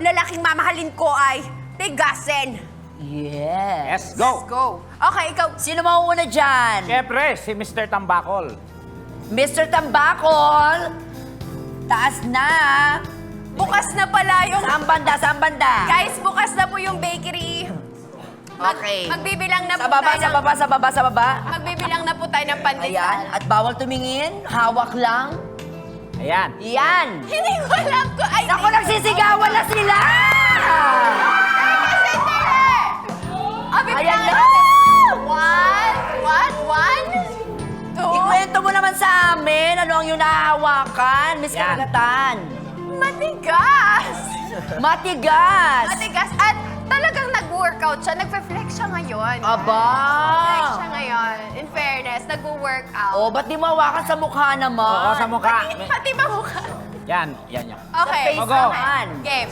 lalaking mamahalin ko ay tigasin. Yes. Yes, go! Go. Okay, ikaw. Sino mauuna dyan? Siyempre, si Mr. Tambakol. Mr. Tambakol, taas na. Bukas na pala yung... Saan banda? Saan banda? Guys, bukas na po yung bakery. Okay. Magbibilang na Sa po baba, tayo sa ng- baba, sa baba, sa baba. Magbibilang na po tayo ng pandesal. Ayan. At bawal tumingin. Hawak lang. Ayan. Yan. Hindi ko alam ko. Ay, Naku, nagsisigawan na sila! Abi, Ayan na. One, two. Ikwento mo naman sa amin. Ano ang iyong nahahawakan, Miss Yan. Karagatan? Matigas. Matigas. Matigas. At talagang nag-workout siya. Nagpe-flex siya ngayon. Aba. Flex siya ngayon. In fairness, nag-workout. Oh, ba't di mo hawakan sa mukha naman? Oo, sa mukha. Pati ba mukha? Yan, yan, yan. Okay. Sa face Go. naman. Game.